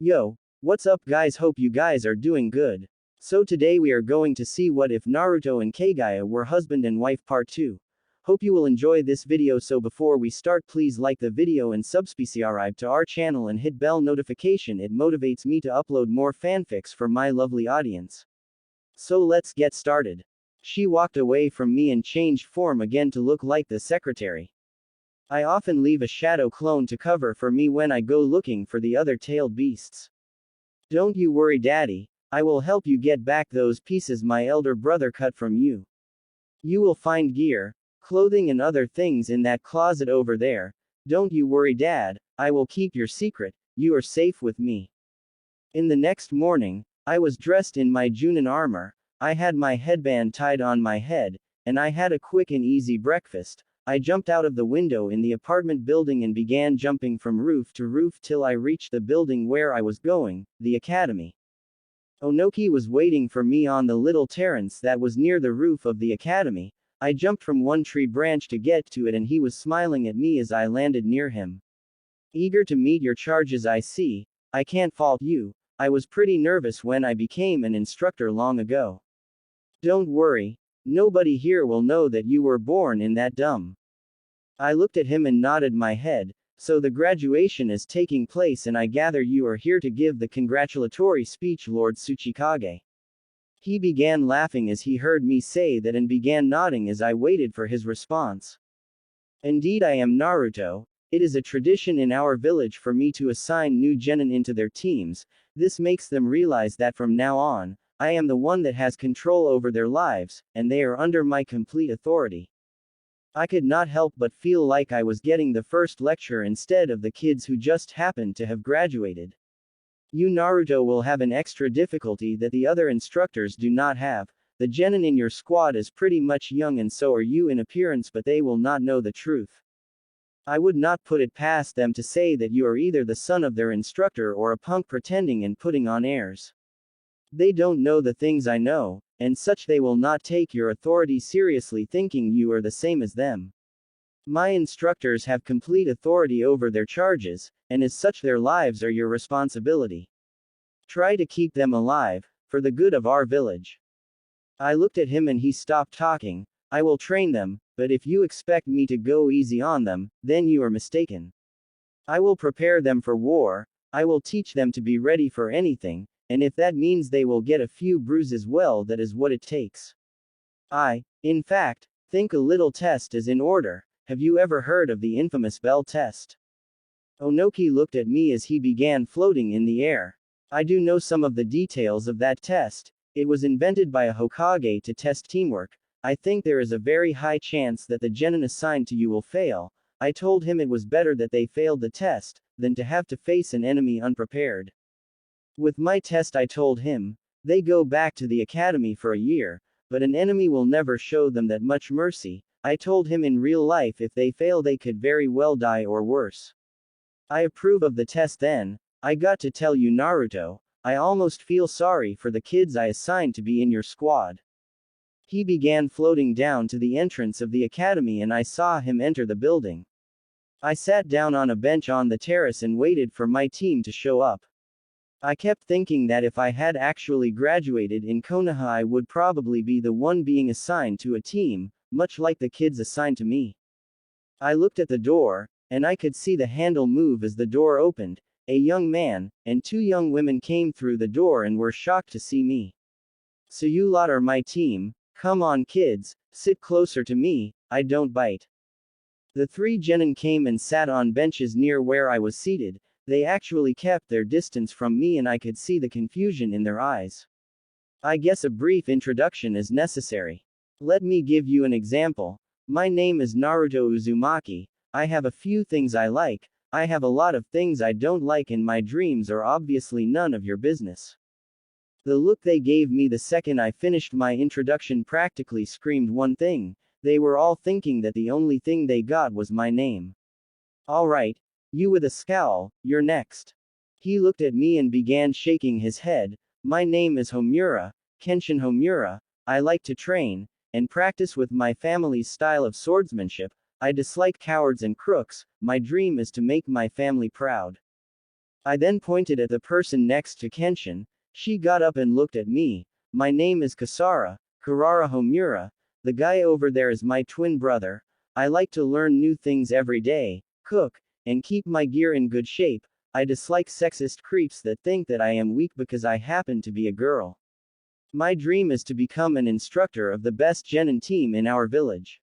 Yo, what's up guys, hope you guys are doing good. So today we are going to see what if Naruto and Kaguya were husband and wife part 2. Hope you will enjoy this video, so before we start please like the video and subscribe to our channel and hit bell notification, it motivates me to upload more fanfics for my lovely audience. So let's get started. She walked away from me and changed form again to look like the secretary. I often leave a shadow clone to cover for me when I go looking for the other tailed beasts. Don't you worry daddy, I will help you get back those pieces my elder brother cut from you. You will find gear, clothing and other things in that closet over there. Don't you worry dad, I will keep your secret, you are safe with me. In the next morning, I was dressed in my Junin armor, I had my headband tied on my head, and I had a quick and easy breakfast. I jumped out of the window in the apartment building and began jumping from roof to roof till I reached the building where I was going, the academy. Onoki was waiting for me on the little terrace that was near the roof of the academy. I jumped from one tree branch to get to it and he was smiling at me as I landed near him. Eager to meet your charges, I see. I can't fault you. I was pretty nervous when I became an instructor long ago. Don't worry. Nobody here will know that you were born in that dumb. I looked at him and nodded my head. So the graduation is taking place and I gather you are here to give the congratulatory speech, Lord Tsuchikage. He began laughing as he heard me say that and began nodding as I waited for his response. Indeed I am Naruto. It is a tradition in our village for me to assign new genin into their teams. This makes them realize that from now on, I am the one that has control over their lives, and they are under my complete authority. I could not help but feel like I was getting the first lecture instead of the kids who just happened to have graduated. You Naruto will have an extra difficulty that the other instructors do not have. The genin in your squad is pretty much young and so are you in appearance, but they will not know the truth. I would not put it past them to say that you are either the son of their instructor or a punk pretending and putting on airs. They don't know the things I know, and such they will not take your authority seriously thinking you are the same as them. My instructors have complete authority over their charges, and as such their lives are your responsibility. Try to keep them alive, for the good of our village. I looked at him and he stopped talking. I will train them, but if you expect me to go easy on them, then you are mistaken. I will prepare them for war, I will teach them to be ready for anything. And if that means they will get a few bruises, well, that is what it takes. In fact, think a little test is in order. Have you ever heard of the infamous bell test? Onoki looked at me as he began floating in the air. I do know some of the details of that test. It was invented by a Hokage to test teamwork. I think there is a very high chance that the genin assigned to you will fail. I told him it was better that they failed the test, than to have to face an enemy unprepared. With my test, I told him, they go back to the academy for a year, but an enemy will never show them that much mercy. I told him in real life if they fail they could very well die or worse. I approve of the test then. I got to tell you Naruto, I almost feel sorry for the kids I assigned to be in your squad. He began floating down to the entrance of the academy and I saw him enter the building. I sat down on a bench on the terrace and waited for my team to show up. I kept thinking that if I had actually graduated in Konoha I would probably be the one being assigned to a team, much like the kids assigned to me. I looked at the door, and I could see the handle move as the door opened. A young man, and two young women came through the door and were shocked to see me. So you lot are my team, come on kids, sit closer to me, I don't bite. The three genin came and sat on benches near where I was seated. They actually kept their distance from me and I could see the confusion in their eyes. I guess a brief introduction is necessary. Let me give you an example. My name is Naruto Uzumaki. I have a few things I like. I have a lot of things I don't like and my dreams are obviously none of your business. The look they gave me the second I finished my introduction practically screamed one thing. They were all thinking that the only thing they got was my name. Alright. You with a scowl, you're next. He looked at me and began shaking his head. My name is Homura, Kenshin Homura. I like to train and practice with my family's style of swordsmanship. I dislike cowards and crooks. My dream is to make my family proud. I then pointed at the person next to Kenshin. She got up and looked at me. My name is Karara Homura. The guy over there is my twin brother. I like to learn new things every day, cook, and keep my gear in good shape. I dislike sexist creeps that think that I am weak because I happen to be a girl. My dream is to become an instructor of the best genin team in our village.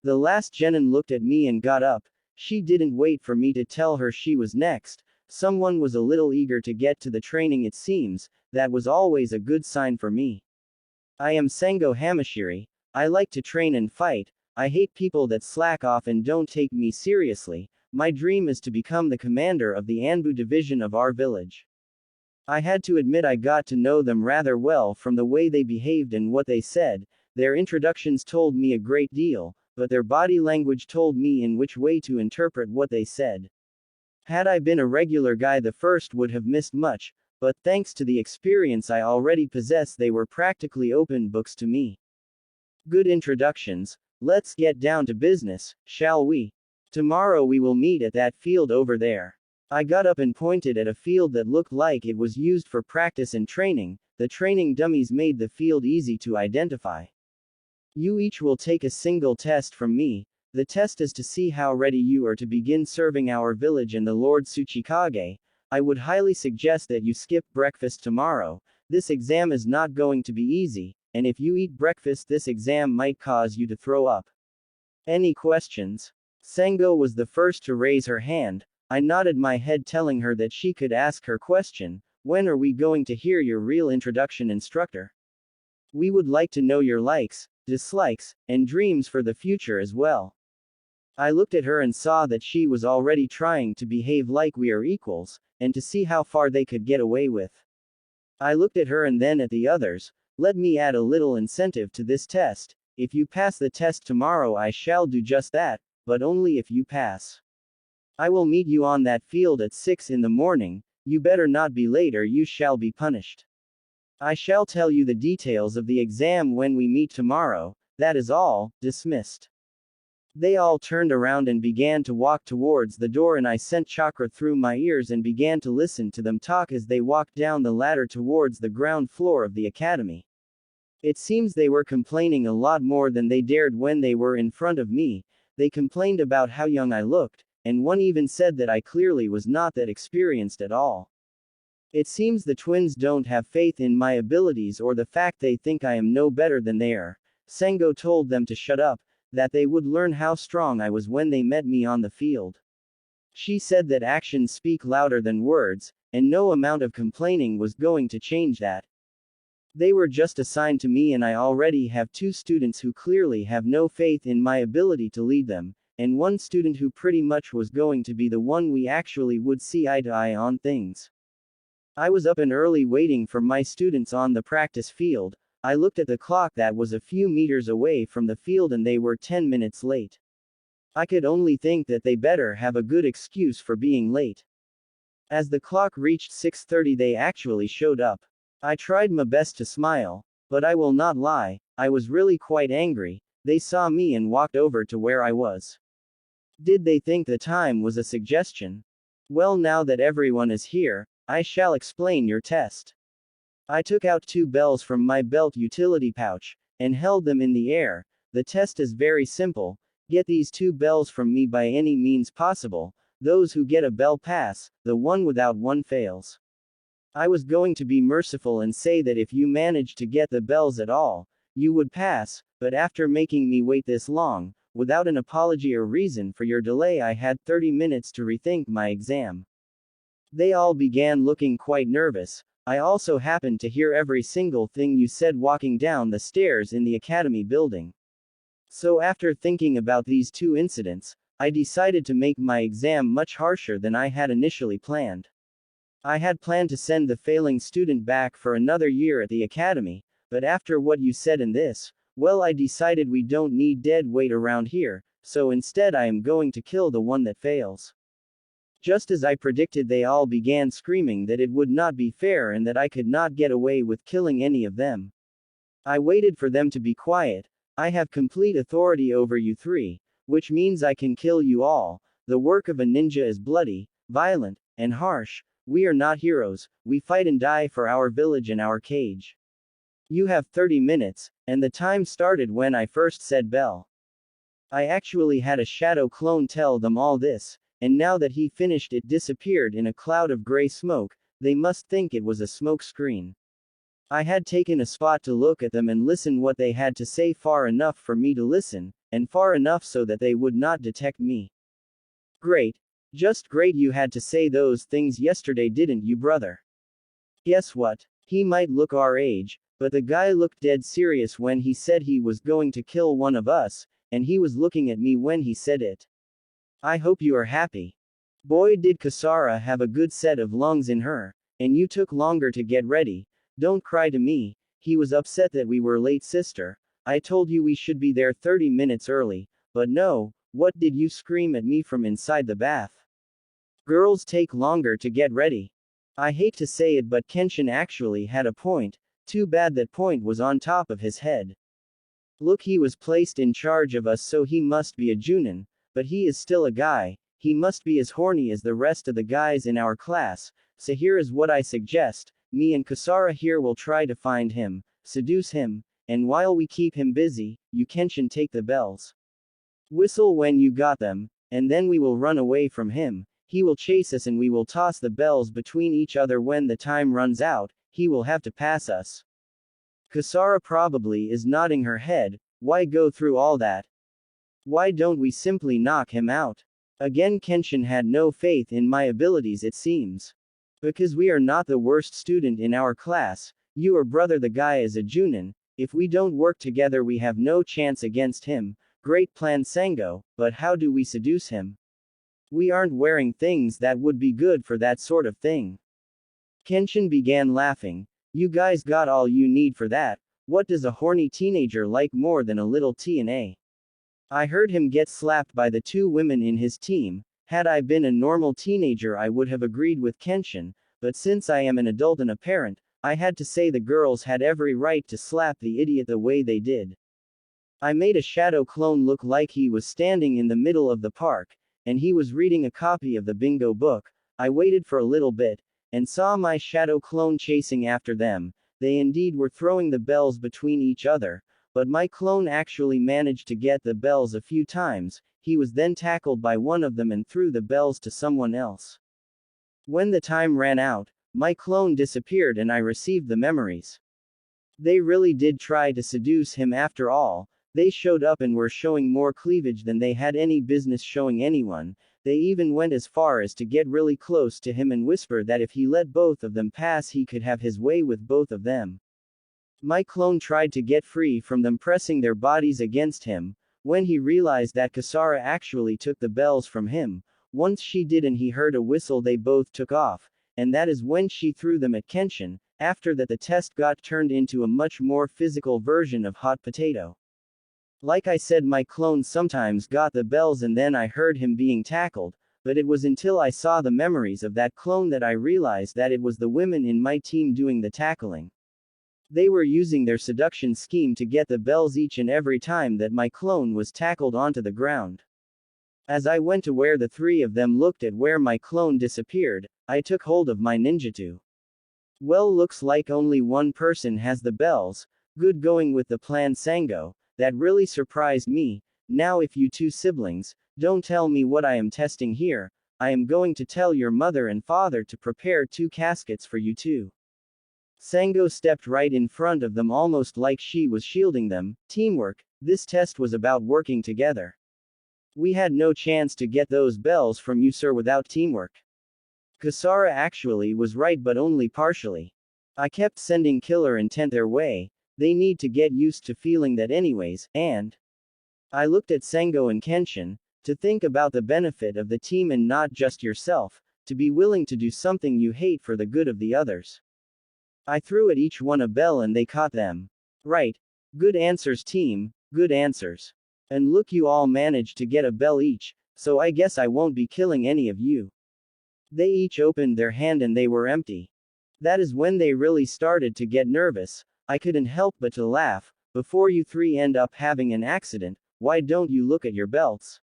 The last genin looked at me and got up. She didn't wait for me to tell her she was next. Someone was a little eager to get to the training, it seems. That was always a good sign for me. I am Sengo Hamashiri. I like to train and fight. I hate people that slack off and don't take me seriously. My dream is to become the commander of the Anbu division of our village. I had to admit I got to know them rather well from the way they behaved and what they said. Their introductions told me a great deal, but their body language told me in which way to interpret what they said. Had I been a regular guy, the first would have missed much, but thanks to the experience I already possess, they were practically open books to me. Good introductions. Let's get down to business, shall we? Tomorrow we will meet at that field over there. I got up and pointed at a field that looked like it was used for practice and training. The training dummies made the field easy to identify. You each will take a single test from me. The test is to see how ready you are to begin serving our village and the Lord Tsuchikage. I would highly suggest that you skip breakfast tomorrow. This exam is not going to be easy, and if you eat breakfast, this exam might cause you to throw up. Any questions? Sengo was the first to raise her hand. I nodded my head, telling her that she could ask her question. When are we going to hear your real introduction, instructor? We would like to know your likes, dislikes, and dreams for the future as well. I looked at her and saw that she was already trying to behave like we are equals, and to see how far they could get away with. I looked at her and then at the others. Let me add a little incentive to this test. If you pass the test tomorrow, I shall do just that, but only if you pass. I will meet you on that field at 6 in the morning. You better not be late or you shall be punished. I shall tell you the details of the exam when we meet tomorrow. That is all. Dismissed. They all turned around and began to walk towards the door, and I sent chakra through my ears and began to listen to them talk as they walked down the ladder towards the ground floor of the academy. It seems they were complaining a lot more than they dared when they were in front of me. They complained about how young I looked, and one even said that I clearly was not that experienced at all. It seems the twins don't have faith in my abilities, or the fact they think I am no better than they are. Sengo told them to shut up, that they would learn how strong I was when they met me on the field. She said that actions speak louder than words, and no amount of complaining was going to change that. They were just assigned to me, and I already have 2 students who clearly have no faith in my ability to lead them, and 1 student who pretty much was going to be the one we actually would see eye to eye on things. I was up and early waiting for my students on the practice field. I looked at the clock that was a few meters away from the field and they were 10 minutes late. I could only think that they better have a good excuse for being late. As the clock reached 6:30, they actually showed up. I tried my best to smile, but I will not lie, I was really quite angry. They saw me and walked over to where I was. Did they think the time was a suggestion? Well, now that everyone is here, I shall explain your test. I took out 2 bells from my belt utility pouch, and held them in the air. The test is very simple. Get these 2 bells from me by any means possible. Those who get a bell pass, the one without one fails. I was going to be merciful and say that if you managed to get the bells at all, you would pass, but after making me wait this long, without an apology or reason for your delay, I had 30 minutes to rethink my exam. They all began looking quite nervous. I also happened to hear every single thing you said walking down the stairs in the academy building. So after thinking about these 2 incidents, I decided to make my exam much harsher than I had initially planned. I had planned to send the failing student back for another year at the academy, but after what you said in this, well, I decided we don't need dead weight around here, so instead I am going to kill the one that fails. Just as I predicted, they all began screaming that it would not be fair and that I could not get away with killing any of them. I waited for them to be quiet. I have complete authority over you 3, which means I can kill you all. The work of a ninja is bloody, violent, and harsh, We are not heroes, we fight and die for our village and our cage. You have 30 minutes, and the time started when I first said bell. I actually had a shadow clone tell them all this, and now that he finished it disappeared in a cloud of gray smoke, they must think it was a smoke screen. I had taken a spot to look at them and listen what they had to say far enough for me to listen, and far enough so that they would not detect me. Great. Just great you had to say those things yesterday didn't you brother? Guess what? He might look our age, but the guy looked dead serious when he said he was going to kill one of us, and he was looking at me when he said it. I hope you are happy. Boy did Kasara have a good set of lungs in her, and you took longer to get ready. Don't cry to me, he was upset that we were late sister. I told you we should be there 30 minutes early, but no, what did you scream at me from inside the bath? Girls take longer to get ready. I hate to say it but Kenshin actually had a point, too bad that point was on top of his head. Look he was placed in charge of us so he must be a Junin, but he is still a guy, he must be as horny as the rest of the guys in our class, so here is what I suggest, me and Kasara here will try to find him, seduce him, and while we keep him busy, you Kenshin take the bells. Whistle when you got them, and then we will run away from him, he will chase us and we will toss the bells between each other when the time runs out, he will have to pass us. Kasara probably is nodding her head, why go through all that? Why don't we simply knock him out? Again Kenshin had no faith in my abilities it seems. Because we are not the worst student in our class, you or brother the guy is a Junin, if we don't work together we have no chance against him, great plan Sango, but how do we seduce him? We aren't wearing things that would be good for that sort of thing. Kenshin began laughing. You guys got all you need for that, what does a horny teenager like more than a little TNA? I heard him get slapped by the two women in his team, had I been a normal teenager I would have agreed with Kenshin, but since I am an adult and a parent, I had to say the girls had every right to slap the idiot the way they did. I made a shadow clone look like he was standing in the middle of the park, and he was reading a copy of the bingo book. I waited for a little bit, and saw my shadow clone chasing after them. They indeed were throwing the bells between each other, but my clone actually managed to get the bells a few times. He was then tackled by one of them and threw the bells to someone else. When the time ran out, my clone disappeared and I received the memories. They really did try to seduce him after all. They showed up and were showing more cleavage than they had any business showing anyone. They even went as far as to get really close to him and whisper that if he let both of them pass he could have his way with both of them. My clone tried to get free from them pressing their bodies against him. When he realized that Kasara actually took the bells from him, once she did and he heard a whistle they both took off, and that is when she threw them at Kenshin. After that the test got turned into a much more physical version of hot potato. Like I said my clone sometimes got the bells and then I heard him being tackled, but it was until I saw the memories of that clone that I realized that it was the women in my team doing the tackling. They were using their seduction scheme to get the bells each and every time that my clone was tackled onto the ground. As I went to where the three of them looked at where my clone disappeared, I took hold of my ninjutsu. Well, looks like only one person has the bells, good going with the plan Sango, that really surprised me. Now if you two siblings, don't tell me what I am testing here, I am going to tell your mother and father to prepare 2 caskets for you too. Sango stepped right in front of them almost like she was shielding them. Teamwork, this test was about working together. We had no chance to get those bells from you sir without teamwork. Kasara actually was right but only partially. I kept sending killer intent their way, they need to get used to feeling that anyways, and I looked at Sango and Kenshin, to think about the benefit of the team and not just yourself, to be willing to do something you hate for the good of the others. I threw at each one a bell and they caught them. Right. Good answers team, good answers. And look you all managed to get a bell each, so I guess I won't be killing any of you. They each opened their hand and they were empty. That is when they really started to get nervous. I couldn't help but to laugh. Before you three end up having an accident, why don't you look at your belts?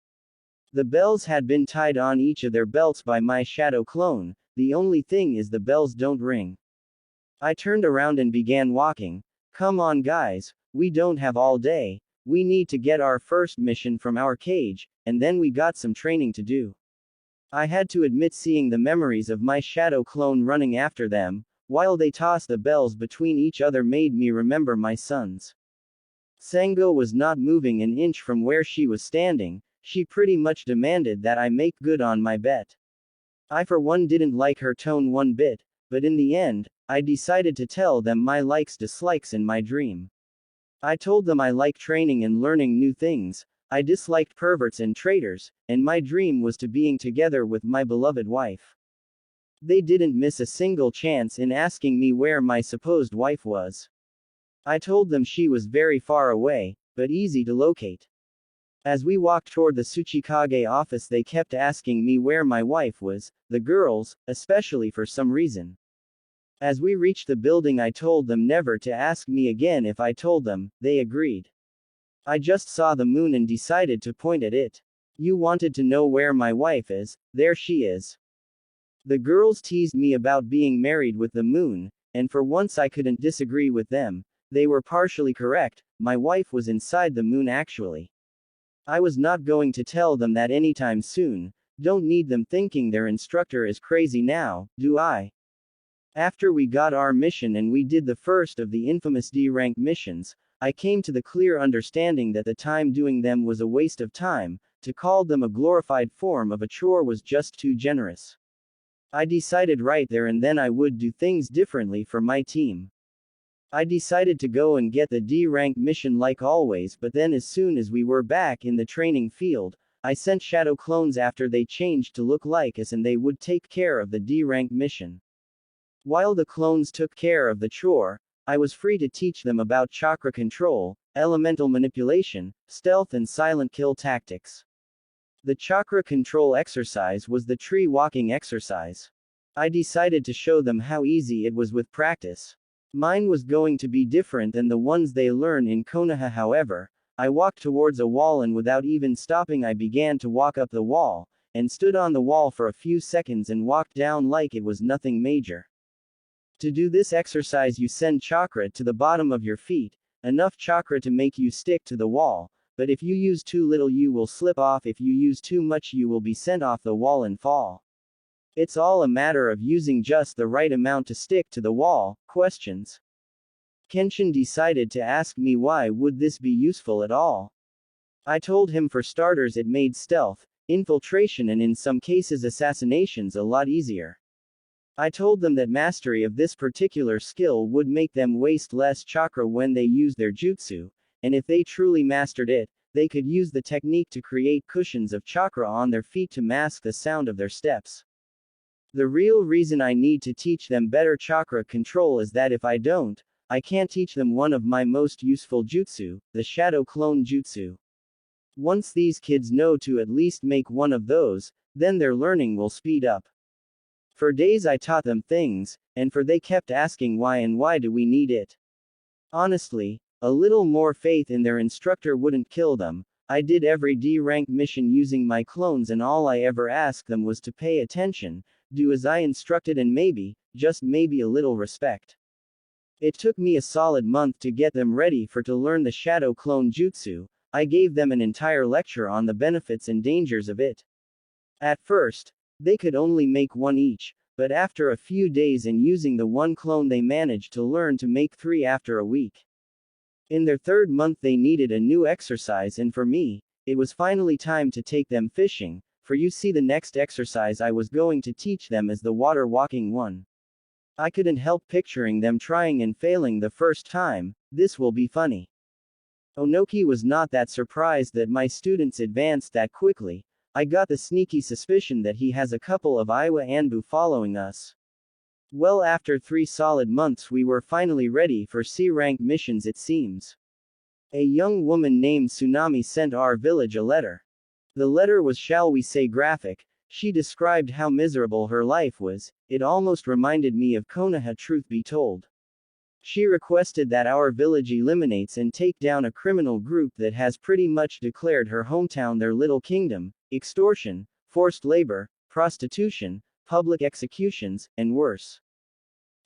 The bells had been tied on each of their belts by my shadow clone. the only thing is the bells don't ring. I turned around and began walking. Come on guys, we don't have all day. We need to get our first mission from our cage, and then we got some training to do. I had to admit seeing the memories of my shadow clone running after them, while they tossed the bells between each other made me remember my sons. Sango was not moving an inch from where she was standing. She pretty much demanded that I make good on my bet. I for one didn't like her tone one bit, but in the end, I decided to tell them my dislikes in my dream. I told them I like training and learning new things. I disliked perverts and traitors, and my dream was to being together with my beloved wife. They didn't miss a single chance in asking me where my supposed wife was. I told them she was very far away, but easy to locate. As we walked toward the Tsuchikage office, they kept asking me where my wife was, the girls, especially for some reason. As we reached the building, I told them never to ask me again if I told them. They agreed. I just saw the moon and decided to point at it. You wanted to know where my wife is, there she is. The girls teased me about being married with the moon, and for once I couldn't disagree with them. They were partially correct, my wife was inside the moon actually. I was not going to tell them that anytime soon. Don't need them thinking their instructor is crazy now, do I? After we got our mission and we did the first of the infamous D-rank missions, I came to the clear understanding that the time doing them was a waste of time. To call them a glorified form of a chore was just too generous. I decided right there and then I would do things differently for my team. I decided to go and get the D-rank mission like always, but then as soon as we were back in the training field, I sent shadow clones after they changed to look like us and they would take care of the D-rank mission. While the clones took care of the chore, I was free to teach them about chakra control, elemental manipulation, stealth and silent kill tactics. The chakra control exercise was the tree walking exercise. I decided to show them how easy it was with practice. Mine was going to be different than the ones they learn in Konoha. However, I walked towards a wall and without even stopping I began to walk up the wall, and stood on the wall for a few seconds and walked down like it was nothing major. To do this exercise you send chakra to the bottom of your feet, enough chakra to make you stick to the wall, but if you use too little you will slip off, if you use too much you will be sent off the wall and fall. It's all a matter of using just the right amount to stick to the wall. Questions? Kenshin decided to ask me why would this be useful at all. I told him for starters it made stealth, infiltration and in some cases assassinations a lot easier. I told them that mastery of this particular skill would make them waste less chakra when they use their jutsu, and if they truly mastered it, they could use the technique to create cushions of chakra on their feet to mask the sound of their steps. The real reason I need to teach them better chakra control is that if I don't, I can't teach them one of my most useful jutsu, the shadow clone jutsu. Once these kids know to at least make one of those, then their learning will speed up. For days I taught them things, and they kept asking why and why do we need it. Honestly, a little more faith in their instructor wouldn't kill them. I did every D-rank mission using my clones and all I ever asked them was to pay attention, do as I instructed and maybe, just maybe a little respect. It took me a solid month to get them ready to learn the shadow clone jutsu. I gave them an entire lecture on the benefits and dangers of it. At first, they could only make one each, but after a few days and using the one clone they managed to learn to make 3 after a week. In their 3rd month they needed a new exercise and for me, it was finally time to take them fishing, for you see the next exercise I was going to teach them is the water walking one. I couldn't help picturing them trying and failing the first time. This will be funny. Onoki was not that surprised that my students advanced that quickly. I got the sneaky suspicion that he has a couple of Iwa Anbu following us. Well, after 3 solid months we were finally ready for C-rank missions it seems. A young woman named Tsunami sent our village a letter. The letter was, shall we say, graphic. She described how miserable her life was. It almost reminded me of Konoha, truth be told. She requested that our village eliminates and take down a criminal group that has pretty much declared her hometown their little kingdom. Extortion, forced labor, prostitution, public executions, and worse.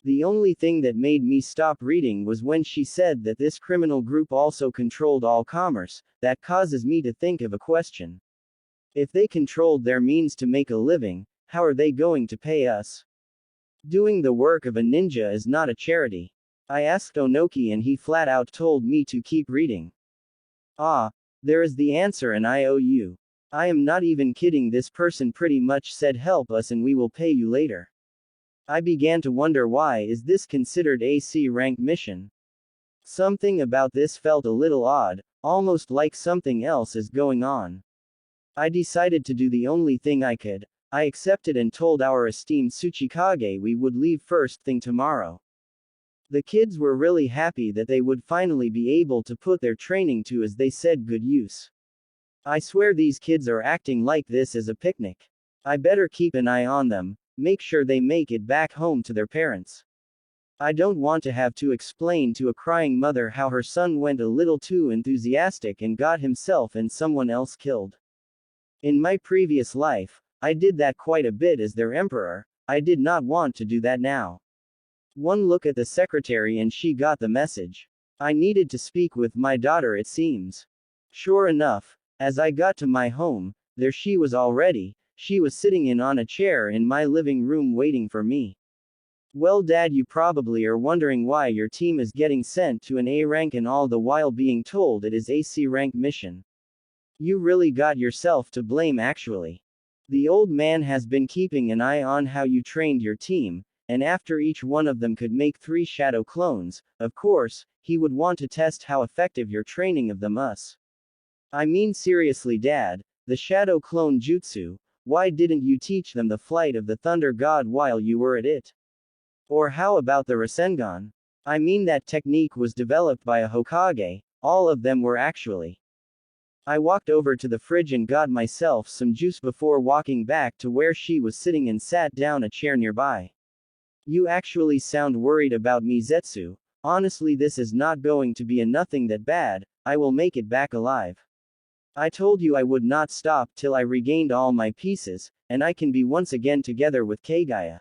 The only thing that made me stop reading was when she said that this criminal group also controlled all commerce. That causes me to think of a question. If they controlled their means to make a living, how are they going to pay us? Doing the work of a ninja is not a charity. I asked Onoki and he flat out told me to keep reading. Ah, there is the answer and I owe you. I am not even kidding, this person pretty much said help us and we will pay you later. I began to wonder, why is this considered a C rank mission? Something about this felt a little odd, almost like something else is going on. I decided to do the only thing I could. I accepted and told our esteemed Tsuchikage we would leave first thing tomorrow. The kids were really happy that they would finally be able to put their training to, as they said, good use. I swear these kids are acting like this as a picnic. I better keep an eye on them, make sure they make it back home to their parents. I don't want to have to explain to a crying mother how her son went a little too enthusiastic and got himself and someone else killed. In my previous life, I did that quite a bit as their emperor. I did not want to do that now. One look at the secretary and she got the message. I needed to speak with my daughter, it seems. Sure enough, as I got to my home, there she was already. She was sitting in on a chair in my living room waiting for me. Well, Dad, you probably are wondering why your team is getting sent to an A rank and all the while being told it is a C rank mission. You really got yourself to blame, actually. The old man has been keeping an eye on how you trained your team, and after each one of them could make 3 shadow clones, of course, he would want to test how effective your training of them is. I mean, seriously, Dad, the shadow clone jutsu, why didn't you teach them the flight of the thunder god while you were at it? Or how about the Rasengan? I mean, that technique was developed by a Hokage, all of them were actually. I walked over to the fridge and got myself some juice before walking back to where she was sitting and sat down a chair nearby. You actually sound worried about me, Zetsu. Honestly, this is not going to be a nothing that bad. I will make it back alive. I told you I would not stop till I regained all my pieces, and I can be once again together with Kaguya.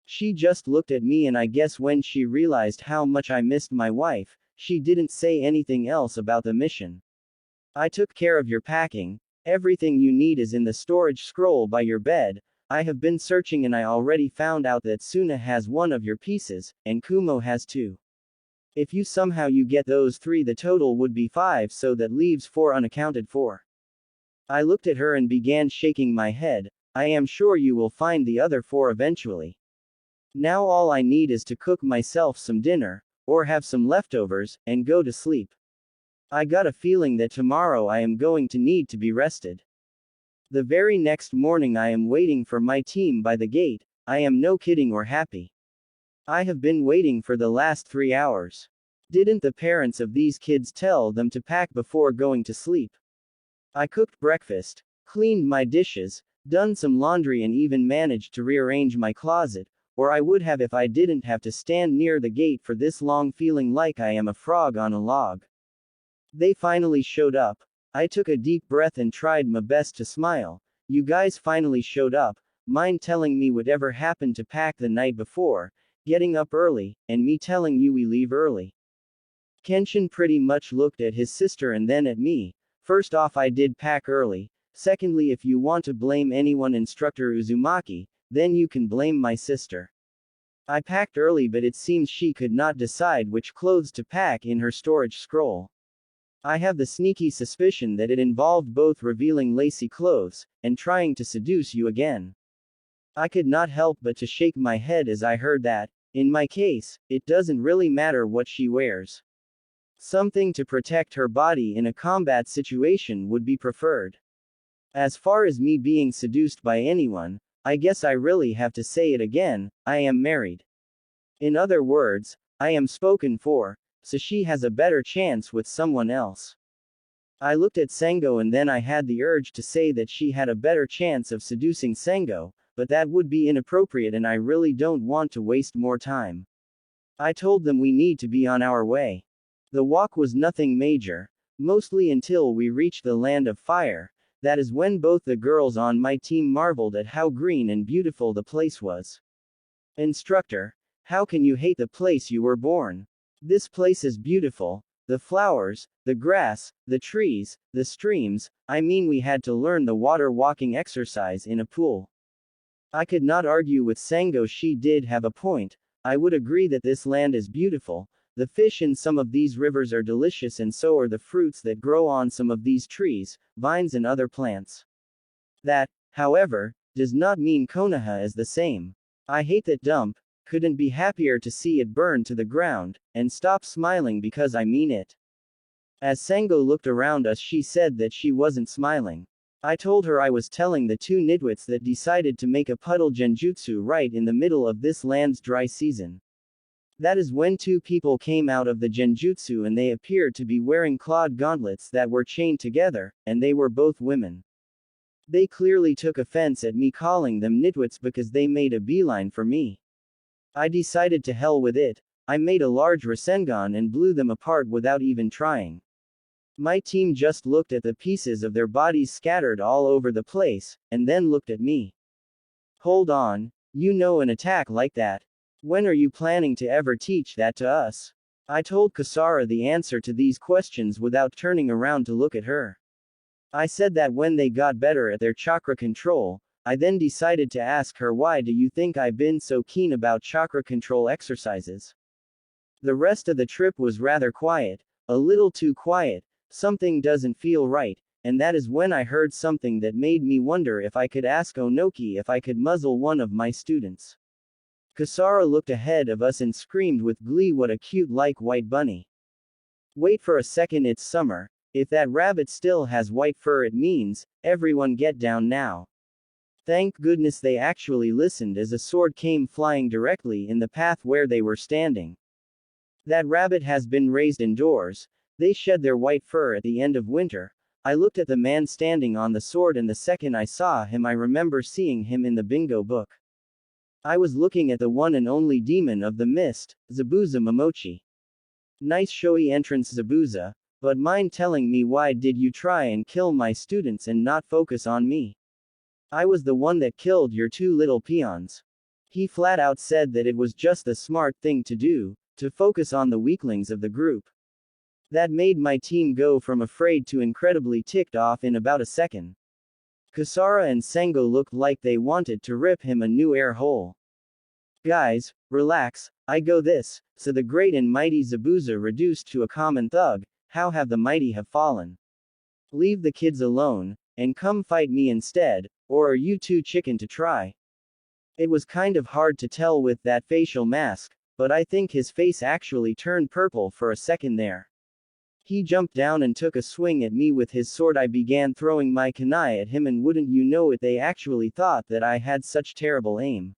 She just looked at me, and I guess when she realized how much I missed my wife, she didn't say anything else about the mission. I took care of your packing. Everything you need is in the storage scroll by your bed. I have been searching and I already found out that Suna has 1 of your pieces, and Kumo has 2. If you somehow get those 3, the total would be 5, so that leaves 4 unaccounted for. I looked at her and began shaking my head. I am sure you will find the other 4 eventually. Now all I need is to cook myself some dinner, or have some leftovers, and go to sleep. I got a feeling that tomorrow I am going to need to be rested. The very next morning I am waiting for my team by the gate. I am no kidding or happy. I have been waiting for the last 3 hours. Didn't the parents of these kids tell them to pack before going to sleep? I cooked breakfast, cleaned my dishes, done some laundry, and even managed to rearrange my closet, or I would have if I didn't have to stand near the gate for this long, feeling like I am a frog on a log. They finally showed up. I took a deep breath and tried my best to smile. You guys finally showed up. Mind telling me whatever happened to pack the night before, getting up early, and me telling you we leave early? Kenshin pretty much looked at his sister and then at me. First off, I did pack early. Secondly, if you want to blame anyone, Instructor Uzumaki, then you can blame my sister. I packed early, but it seems she could not decide which clothes to pack in her storage scroll. I have the sneaky suspicion that it involved both revealing lacy clothes, and trying to seduce you again. I could not help but to shake my head as I heard that, in my case, it doesn't really matter what she wears. Something to protect her body in a combat situation would be preferred. As far as me being seduced by anyone, I guess I really have to say it again, I am married. In other words, I am spoken for, so she has a better chance with someone else. I looked at Sengo and then I had the urge to say that she had a better chance of seducing Sengo, but that would be inappropriate and I really don't want to waste more time. I told them we need to be on our way. The walk was nothing major, mostly until we reached the land of fire. That is when both the girls on my team marveled at how green and beautiful the place was. Instructor, how can you hate the place you were born? This place is beautiful. The flowers, the grass, the trees, the streams, I mean we had to learn the water walking exercise in a pool. I could not argue with Sango, she did have a point. I would agree that this land is beautiful. The fish in some of these rivers are delicious and so are the fruits that grow on some of these trees, vines and other plants. That, however, does not mean Konoha is the same. I hate that dump, couldn't be happier to see it burn to the ground, and stop smiling because I mean it. As Sango looked around us she said that she wasn't smiling. I told her I was telling the two nitwits that decided to make a puddle genjutsu right in the middle of this land's dry season. That is when two people came out of the genjutsu and they appeared to be wearing clawed gauntlets that were chained together, and they were both women. They clearly took offense at me calling them nitwits because they made a beeline for me. I decided to hell with it. I made a large Rasengan and blew them apart without even trying. My team just looked at the pieces of their bodies scattered all over the place, and then looked at me. Hold on, you know an attack like that. When are you planning to ever teach that to us? I told Kasara the answer to these questions without turning around to look at her. I said that when they got better at their chakra control, I then decided to ask her, why do you think I've been so keen about chakra control exercises? The rest of the trip was rather quiet, a little too quiet. Something doesn't feel right, and that is when I heard something that made me wonder if I could ask Onoki if I could muzzle one of my students. Kasara looked ahead of us and screamed with glee, what a cute like white bunny. Wait for a second, it's summer. If that rabbit still has white fur it means, everyone get down now. Thank goodness they actually listened as a sword came flying directly in the path where they were standing. That rabbit has been raised indoors. They shed their white fur at the end of winter. I looked at the man standing on the sword and the second I saw him I remember seeing him in the bingo book. I was looking at the one and only demon of the mist, Zabuza Momochi. Nice showy entrance Zabuza, but mind telling me why did you try and kill my students and not focus on me? I was the one that killed your two little peons. He flat out said that it was just the smart thing to do, to focus on the weaklings of the group. That made my team go from afraid to incredibly ticked off in about a second. Kasara and Sango looked like they wanted to rip him a new air hole. Guys, relax, I go this, so the great and mighty Zabuza reduced to a common thug, how have the mighty have fallen? Leave the kids alone, and come fight me instead, or are you too chicken to try? It was kind of hard to tell with that facial mask, but I think his face actually turned purple for a second there. He jumped down and took a swing at me with his sword. I began throwing my kunai at him and wouldn't you know it, they actually thought that I had such terrible aim.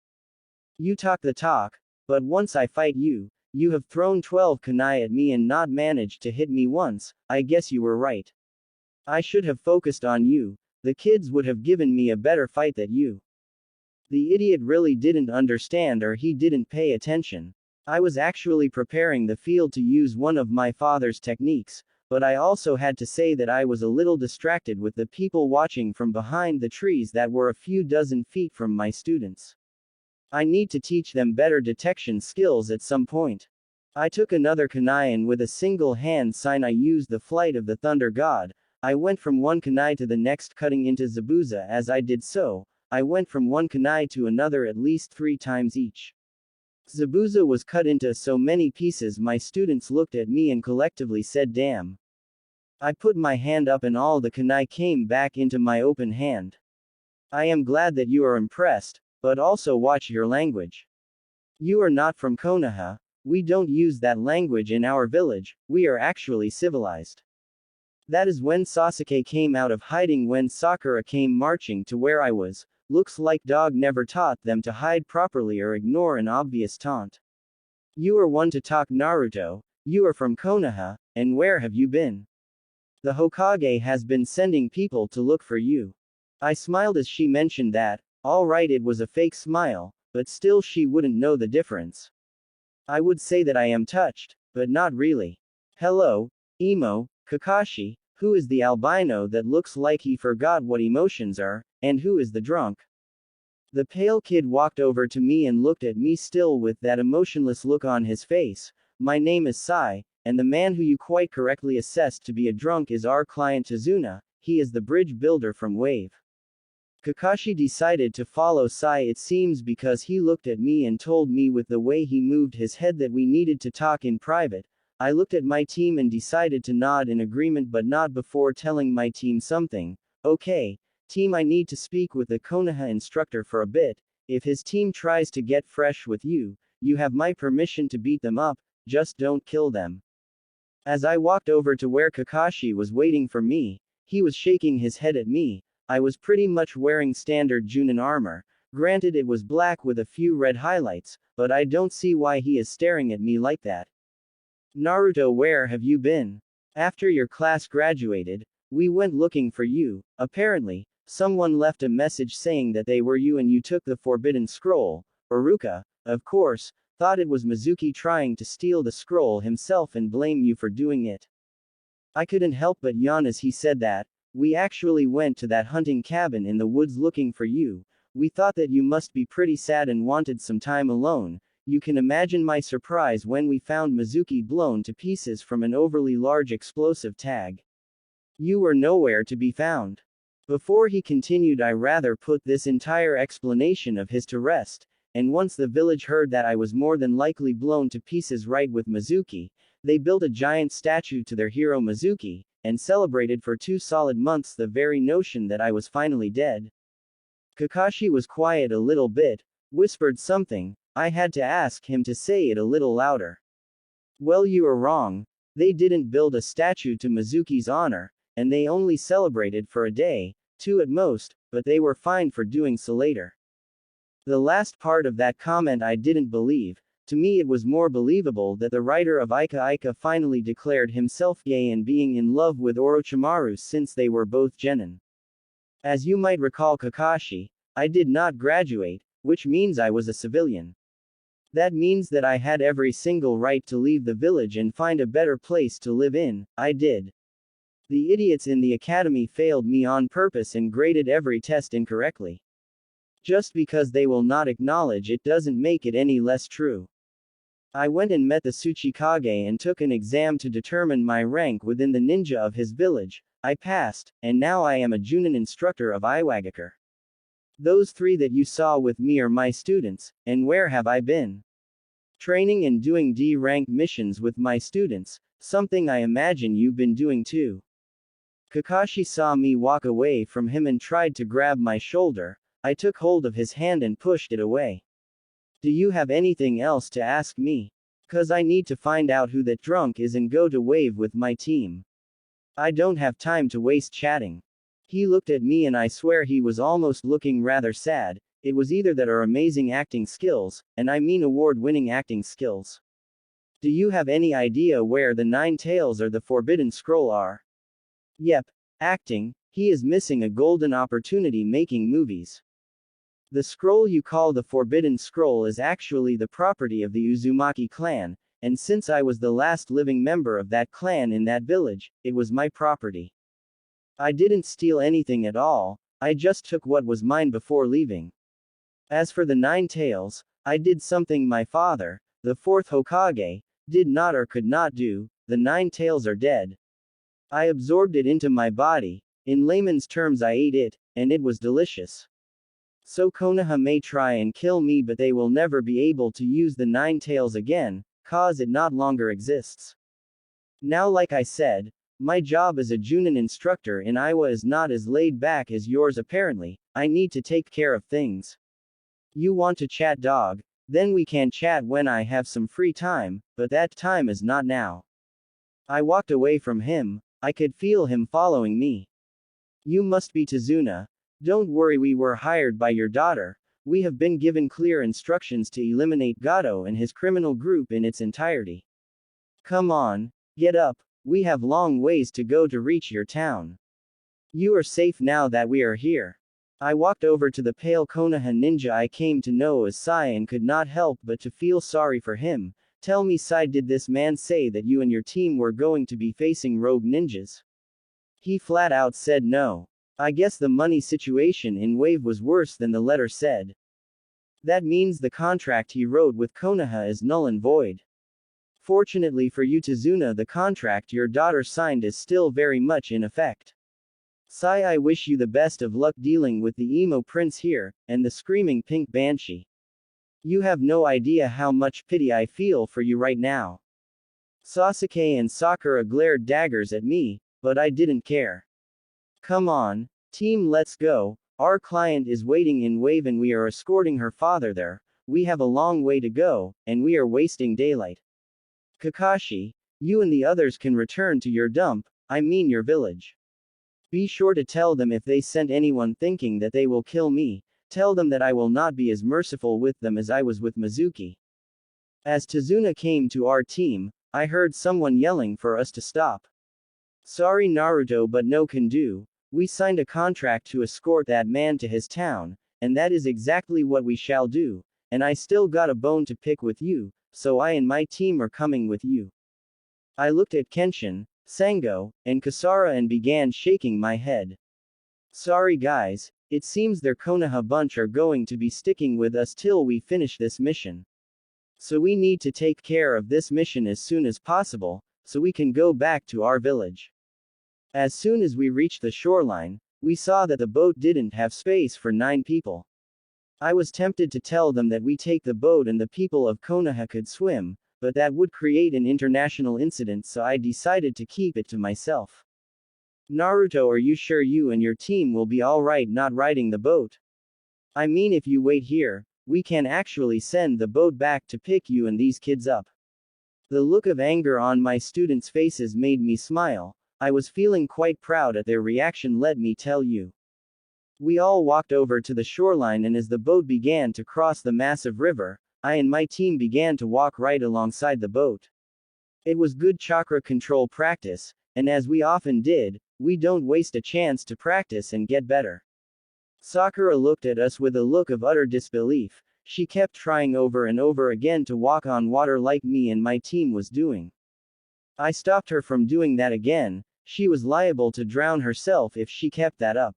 You talk the talk, but once I fight you, you have thrown 12 kunai at me and not managed to hit me once. I guess you were right. I should have focused on you. The kids would have given me a better fight than you. The idiot really didn't understand, or he didn't pay attention. I was actually preparing the field to use one of my father's techniques, but I also had to say that I was a little distracted with the people watching from behind the trees that were a few dozen feet from my students. I need to teach them better detection skills at some point. I took another kunai and with a single hand sign I used the flight of the thunder god. I went from one kunai to the next, cutting into Zabuza. As I did so, I went from one kunai to another at least 3 times each. Zabuza was cut into so many pieces my students looked at me and collectively said damn. I put my hand up and all the kunai came back into my open hand. I am glad that you are impressed, but also watch your language. You are not from Konoha. We don't use that language in our village, we are actually civilized. That is when Sasuke came out of hiding. When Sakura came marching to where I was. Looks like dog never taught them to hide properly or ignore an obvious taunt. You are one to talk, Naruto. You are from Konoha, and where have you been? The Hokage has been sending people to look for you. I smiled as she mentioned that. Alright, it was a fake smile, but still she wouldn't know the difference. I would say that I am touched, but not really. Hello, Emo, Kakashi, Who is the albino that looks like he forgot what emotions are, and who is the drunk? The pale kid walked over to me and looked at me still with that emotionless look on his face. My name is Sai, and the man who you quite correctly assessed to be a drunk is our client Tazuna. He is the bridge builder from Wave. Kakashi decided to follow Sai, it seems, because he looked at me and told me with the way he moved his head that we needed to talk in private. I looked at my team and decided to nod in agreement, but not before telling my team something. Okay, team, I need to speak with the Konoha instructor for a bit. If his team tries to get fresh with you, you have my permission to beat them up, just don't kill them. As I walked over to where Kakashi was waiting for me, he was shaking his head at me. I was pretty much wearing standard Junin armor. Granted, it was black with a few red highlights, but I don't see why he is staring at me like that. Naruto, where have you been? After your class graduated, we went looking for you. Apparently, someone left a message saying that they were you and you took the forbidden scroll. Iruka, of course, thought it was Mizuki trying to steal the scroll himself and blame you for doing it. I couldn't help but yawn as he said that. We actually went to that hunting cabin in the woods looking for you. We thought that you must be pretty sad and wanted some time alone. You can imagine my surprise when we found Mizuki blown to pieces from an overly large explosive tag. You were nowhere to be found. Before he continued, I rather put this entire explanation of his to rest, and once the village heard that I was more than likely blown to pieces right with Mizuki, they built a giant statue to their hero Mizuki, and celebrated for 2 solid months the very notion that I was finally dead. Kakashi was quiet a little bit, whispered something. I had to ask him to say it a little louder. Well, you are wrong. They didn't build a statue to Mizuki's honor, and they only celebrated for a day, 2 at most, but they were fined for doing so later. The last part of that comment I didn't believe. To me, it was more believable that the writer of Ika Ika finally declared himself gay and being in love with Orochimaru, since they were both genin. As you might recall, Kakashi, I did not graduate, which means I was a civilian. That means that I had every single right to leave the village and find a better place to live in. I did. The idiots in the academy failed me on purpose and graded every test incorrectly. Just because they will not acknowledge it doesn't make it any less true. I went and met the Tsuchikage and took an exam to determine my rank within the ninja of his village. I passed, and now I am a Junin instructor of Iwagakure. Those 3 that you saw with me are my students, and where have I been? Training and doing D-rank missions with my students, something I imagine you've been doing too. Kakashi saw me walk away from him and tried to grab my shoulder. I took hold of his hand and pushed it away. Do you have anything else to ask me? 'Cause I need to find out who that drunk is and go to Wave with my team. I don't have time to waste chatting. He looked at me and I swear he was almost looking rather sad. It was either that or amazing acting skills, and I mean award-winning acting skills. Do you have any idea where the 9 tails or the Forbidden Scroll are? Yep. Acting. He is missing a golden opportunity making movies. The scroll you call the Forbidden Scroll is actually the property of the Uzumaki clan, and since I was the last living member of that clan in that village, it was my property. I didn't steal anything at all, I just took what was mine before leaving. As for the 9 tails, I did something my father, the 4th Hokage, did not or could not do. The 9 tails are dead. I absorbed it into my body. In layman's terms, I ate it, and it was delicious. So Konoha may try and kill me, but they will never be able to use the 9 tails again, cause it not longer exists. Now, like I said, my job as a Junin instructor in Iowa is not as laid back as yours apparently. I need to take care of things. You want to chat, dog? Then we can chat when I have some free time, but that time is not now. I walked away from him. I could feel him following me. You must be Tazuna. Don't worry, we were hired by your daughter. We have been given clear instructions to eliminate Gato and his criminal group in its entirety. Come on, get up. We have long ways to go to reach your town. You are safe now that we are here. I walked over to the pale Konoha ninja I came to know as Sai and could not help but to feel sorry for him. Tell me, Sai, did this man say that you and your team were going to be facing rogue ninjas? He flat out said no. I guess the money situation in Wave was worse than the letter said. That means the contract he wrote with Konoha is null and void. Fortunately for you Tazuna, the contract your daughter signed is still very much in effect. Sai, I wish you the best of luck dealing with the emo prince here, and the screaming pink banshee. You have no idea how much pity I feel for you right now. Sasuke and Sakura glared daggers at me, but I didn't care. Come on, team, let's go. Our client is waiting in Wave and we are escorting her father there. We have a long way to go, and we are wasting daylight. Kakashi, you and the others can return to your dump, I mean your village. Be sure to tell them if they sent anyone thinking that they will kill me, tell them that I will not be as merciful with them as I was with Mizuki. As Tazuna came to our team, I heard someone yelling for us to stop. Sorry Naruto, but no can do. We signed a contract to escort that man to his town, and that is exactly what we shall do, and I still got a bone to pick with you, so I and my team are coming with you. I looked at Kenshin, Sango, and Kasara and began shaking my head. Sorry guys, it seems their Konoha bunch are going to be sticking with us till we finish this mission. So we need to take care of this mission as soon as possible, so we can go back to our village. As soon as we reached the shoreline, we saw that the boat didn't have space for 9 people. I was tempted to tell them that we take the boat and the people of Konoha could swim, but that would create an international incident, so I decided to keep it to myself. Naruto, are you sure you and your team will be alright not riding the boat? I mean, if you wait here, we can actually send the boat back to pick you and these kids up. The look of anger on my students' faces made me smile. I was feeling quite proud at their reaction, let me tell you. We all walked over to the shoreline, and as the boat began to cross the massive river, I and my team began to walk right alongside the boat. It was good chakra control practice, and as we often did, we don't waste a chance to practice and get better. Sakura looked at us with a look of utter disbelief. She kept trying over and over again to walk on water like me and my team was doing. I stopped her from doing that again. She was liable to drown herself if she kept that up.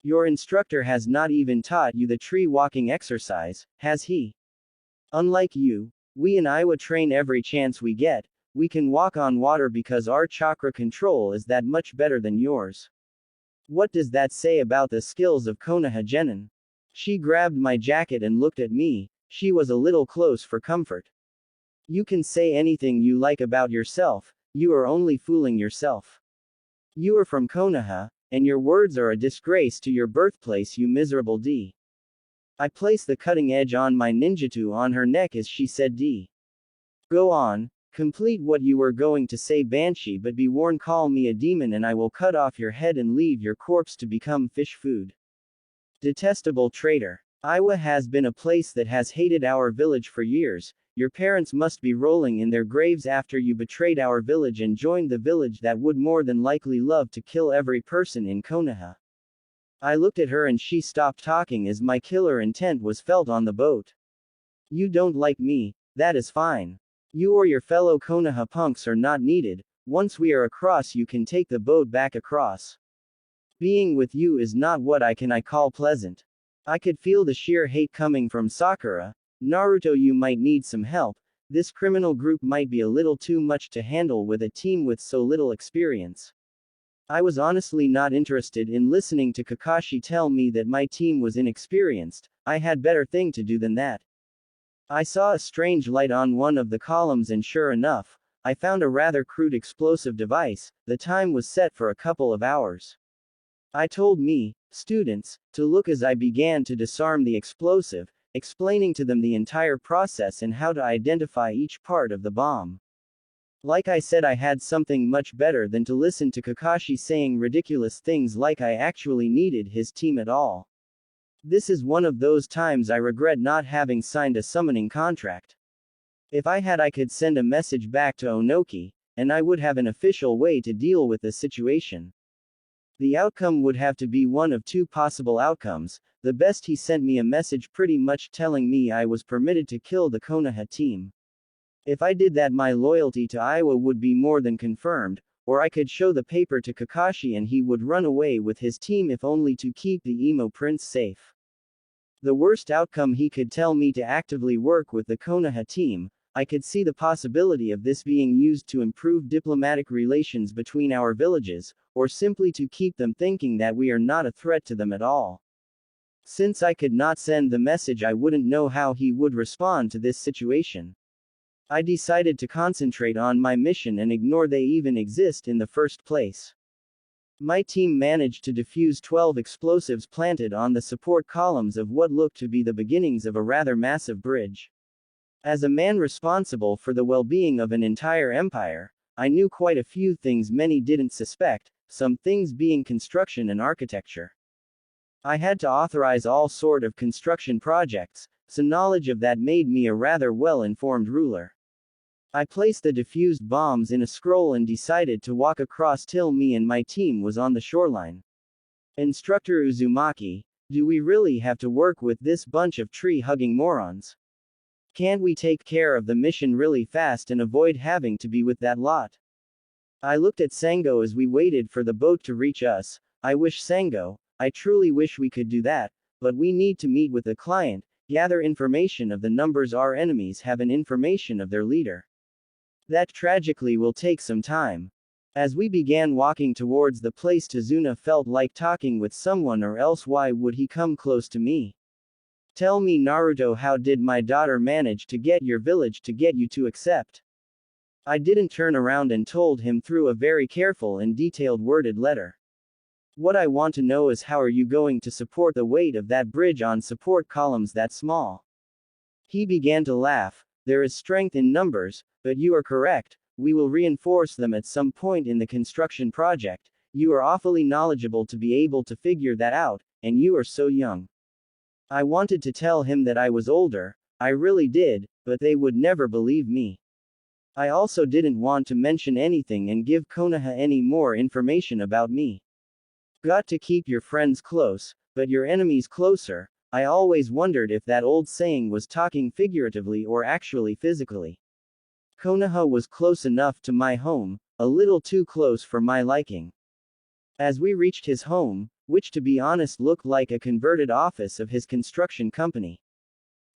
Your instructor has not even taught you the tree walking exercise, has he? Unlike you, we in Iowa train every chance we get. We can walk on water because our chakra control is that much better than yours. What does that say about the skills of Konoha Genin? She grabbed my jacket and looked at me. She was a little close for comfort. You can say anything you like about yourself, you are only fooling yourself. You are from Konoha, and your words are a disgrace to your birthplace, you miserable D. I placed the cutting edge on my ninjutsu on her neck as she said, D. Go on, complete what you were going to say, Banshee, but be warned, call me a demon and I will cut off your head and leave your corpse to become fish food. Detestable traitor. Iowa has been a place that has hated our village for years. Your parents must be rolling in their graves after you betrayed our village and joined the village that would more than likely love to kill every person in Konoha. I looked at her and she stopped talking as my killer intent was felt on the boat. You don't like me, that is fine. You or your fellow Konoha punks are not needed. Once we are across, you can take the boat back across. Being with you is not what I call pleasant. I could feel the sheer hate coming from Sakura. Naruto, you might need some help. This criminal group might be a little too much to handle with a team with so little experience. I was honestly not interested in listening to Kakashi tell me that my team was inexperienced. I had better thing to do than that. I saw a strange light on one of the columns and sure enough, I found a rather crude explosive device. The time was set for a couple of hours. I told me, students, to look as I began to disarm the explosive, explaining to them the entire process and how to identify each part of the bomb. Like I said, I had something much better than to listen to Kakashi saying ridiculous things like I actually needed his team at all. This is one of those times I regret not having signed a summoning contract. If I had, I could send a message back to Onoki, and I would have an official way to deal with the situation. The outcome would have to be one of 2 possible outcomes. The best, he sent me a message pretty much telling me I was permitted to kill the Konoha team. If I did that, my loyalty to Iowa would be more than confirmed. or I could show the paper to Kakashi and he would run away with his team if only to keep the emo prince safe. The worst outcome, he could tell me to actively work with the Konoha team. I could see the possibility of this being used to improve diplomatic relations between our villages, or simply to keep them thinking that we are not a threat to them at all. Since I could not send the message, I wouldn't know how he would respond to this situation. I decided to concentrate on my mission and ignore they even exist in the first place. My team managed to defuse 12 explosives planted on the support columns of what looked to be the beginnings of a rather massive bridge. As a man responsible for the well-being of an entire empire, I knew quite a few things many didn't suspect, some things being construction and architecture. I had to authorize all sort of construction projects, so knowledge of that made me a rather well-informed ruler. I placed the diffused bombs in a scroll and decided to walk across till me and my team was on the shoreline. Instructor Uzumaki, do we really have to work with this bunch of tree-hugging morons? Can't we take care of the mission really fast and avoid having to be with that lot? I looked at Sango as we waited for the boat to reach us. I truly wish we could do that, but we need to meet with the client, gather information of the numbers our enemies have and information of their leader. That tragically will take some time. As we began walking towards the place, Tazuna felt like talking with someone, or else why would he come close to me? Tell me, Naruto, how did my daughter manage to get your village to get you to accept? I didn't turn around and told him through a very careful and detailed worded letter. What I want to know is, how are you going to support the weight of that bridge on support columns that small? He began to laugh. There is strength in numbers, but you are correct, we will reinforce them at some point in the construction project. You are awfully knowledgeable to be able to figure that out, and you are so young. I wanted to tell him that I was older, I really did, but they would never believe me. I also didn't want to mention anything and give Konoha any more information about me. Got to keep your friends close, but your enemies closer. I always wondered if that old saying was talking figuratively or actually physically. Konoha was close enough to my home, a little too close for my liking. As we reached his home, which to be honest looked like a converted office of his construction company,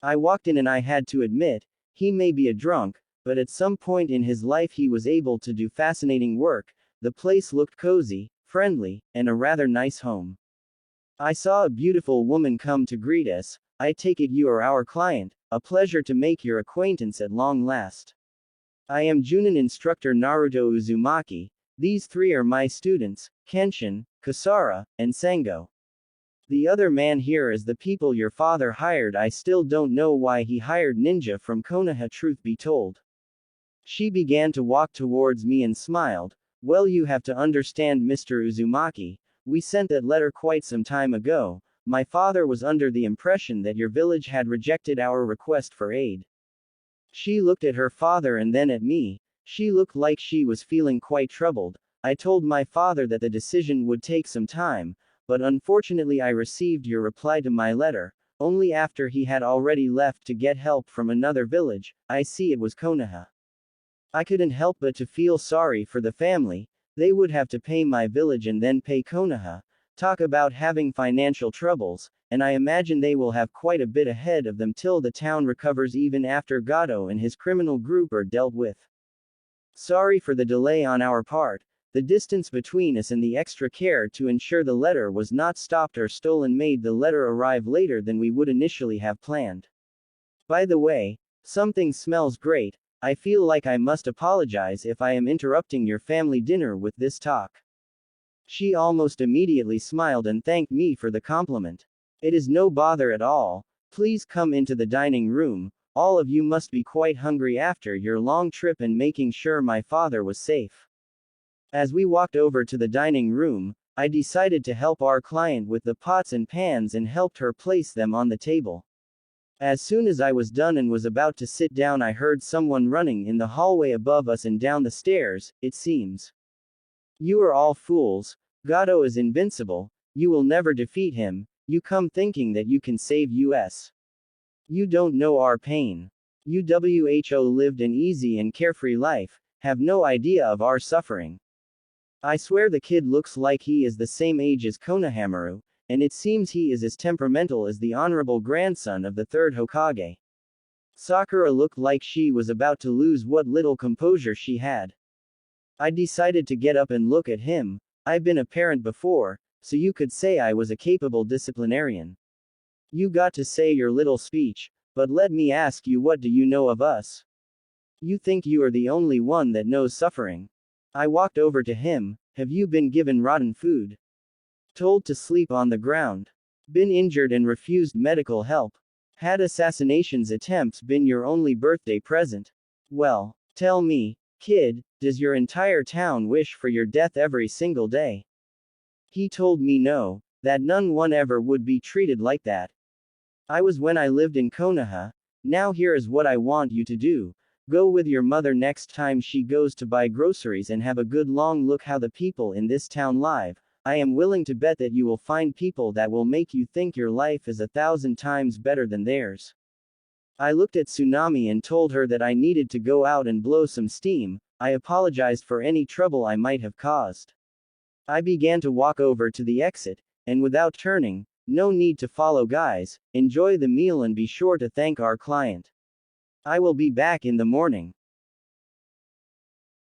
I walked in and I had to admit, he may be a drunk, but at some point in his life he was able to do fascinating work. The place looked cozy, friendly, and a rather nice home. I saw a beautiful woman come to greet us. I take it you are our client, a pleasure to make your acquaintance at long last. I am Junin instructor Naruto Uzumaki. These three are my students, Kenshin, Kasara, and Sango. The other man here is the people your father hired. I still don't know why he hired ninja from Konoha, truth be told. She began to walk towards me and smiled. Well, you have to understand, Mr. Uzumaki, we sent that letter quite some time ago. My father was under the impression that your village had rejected our request for aid. She looked at her father and then at me. She looked like she was feeling quite troubled. I told my father that the decision would take some time, but unfortunately I received your reply to my letter only after he had already left to get help from another village. I see it was Konoha. I couldn't help but to feel sorry for the family. They would have to pay my village and then pay Konoha. Talk about having financial troubles, and I imagine they will have quite a bit ahead of them till the town recovers, even after Gato and his criminal group are dealt with. Sorry for the delay on our part. The distance between us and the extra care to ensure the letter was not stopped or stolen made the letter arrive later than we would initially have planned. By the way, something smells great. I feel like I must apologize if I am interrupting your family dinner with this talk. She almost immediately smiled and thanked me for the compliment. It is no bother at all. Please come into the dining room. All of you must be quite hungry after your long trip and making sure my father was safe. As we walked over to the dining room, I decided to help our client with the pots and pans and helped her place them on the table. As soon as I was done and was about to sit down, I heard someone running in the hallway above us and down the stairs, it seems. You are all fools. Gato is invincible. You will never defeat him. You come thinking that you can save us. You don't know our pain. You who lived an easy and carefree life, have no idea of our suffering. I swear the kid looks like he is the same age as Konohamaru, and it seems he is as temperamental as the honorable grandson of the third Hokage. Sakura looked like she was about to lose what little composure she had. I decided to get up and look at him. I've been a parent before, so you could say I was a capable disciplinarian. You got to say your little speech, but let me ask you, what do you know of us? You think you are the only one that knows suffering. I walked over to him. Have you been given rotten food? Told to sleep on the ground? Been injured and refused medical help? Had assassinations attempts been your only birthday present? Well, tell me, kid, does your entire town wish for your death every single day? He told me no, that none one ever would be treated like that. I was when I lived in Konoha. Now here is what I want you to do. Go with your mother next time she goes to buy groceries and have a good long look how the people in this town live. I am willing to bet that you will find people that will make you think your life is 1,000 times better than theirs. I looked at Tsunami and told her that I needed to go out and blow some steam. I apologized for any trouble I might have caused. I began to walk over to the exit, and without turning, no need to follow guys, enjoy the meal and be sure to thank our client. I will be back in the morning.